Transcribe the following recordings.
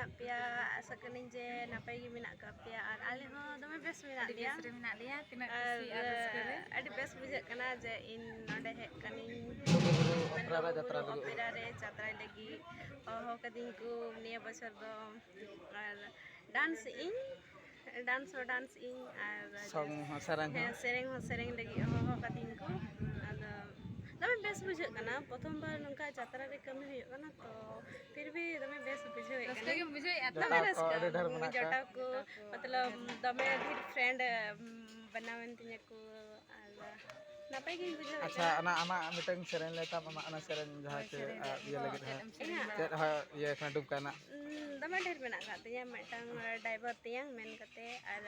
menak pia sekening je napai gi menak ka pia ar ale ho dome bes menak dia Bes menak dia tina kusi aras kere adi bes bujak kana je in node hek kaning Rara jatra lagi opera re jatra lagi ho kadingku nia bosor do ar dance ing ar song sarang sereng lagi ho kadingku ada dame bes bujak kana prothom bar nongka jatra re kami huyuk kana to फिर भी दमे base बुझे raska ge bujoi ata दमे जटा को अरे डर मना का जटा को मतलब दमे ढेर फ्रेंड बनावन तिnya को नापाय गे बुझे अच्छा अना आमा मिटंग sereng लेता आमा अना sereng जहाँ के ये लगे था चेत हा ये खाना डुब काना दमे ढेर मेना का तिnya मिटंग ड्राइवर तिyang मेन कते are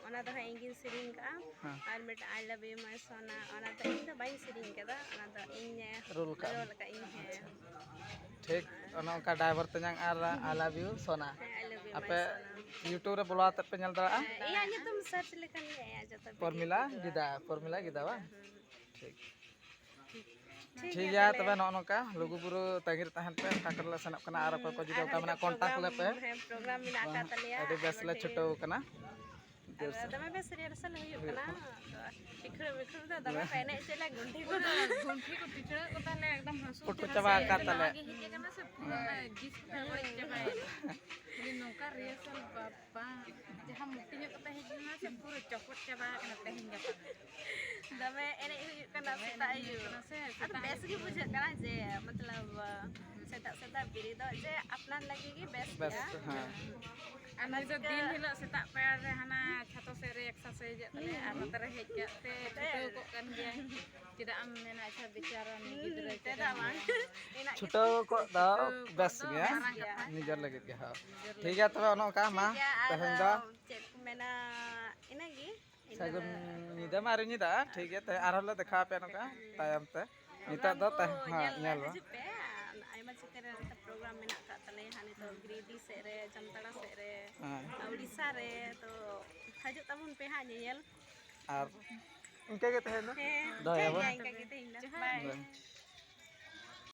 ona do ha ingin sering ka ar mit I love you my sona ona do ing do bain sering kada ona do ing Rule ka ing he ठीक अना का ड्राइवर तन्यां आर I love you सोना I love you आपे YouTube रे बोला तक पे ñal दरा iya nyutum search lekan ya jota formula गिदा बा ठीक ठीक है तबे नोका लुगुबुरु तागिर तहन पे काकरला सनप कना आर को जुदी ओका मना कांटेक्ट ले पे program menak ka talia अडी बेस ले छुटो कना दमे बेस रिहर्सल huyuk kana इखर दा दमे पेने चला गुंठी को gunthi ko tichra ko tale ekdam hasu कुट चबा का तले lagi hije kana se pura gis pura chabai ini nongka rehearsal papa jahan muktinya kata hijna se pura copot chaba kana tehin gapa दमे एने huyuk kana seta ayu ar bes gi bujhe kana je मतलब seta biri do je apnan lagi gi best बस ya हां ana jo din hilo setak payar re hana chato se re exercise tale ar tere hejja te ko kan dia tidak am mena acha bicara ni gidra teda mang enak छुटो को दा बस गया निजर लगे के हां ठीक है तबे ono का मा तहन दा cek mena inagi सगुन निदा मारि निदा ठीक है ते आर हले देखा पे नका तायम ते निता दो ते हां ñal ba ayma cikere ta program menak ka tale hani to gridi se re jamtara se re odisha re to hajuk tamun pe ha nyel ar इनके के तहन दो he inka gitu indah bye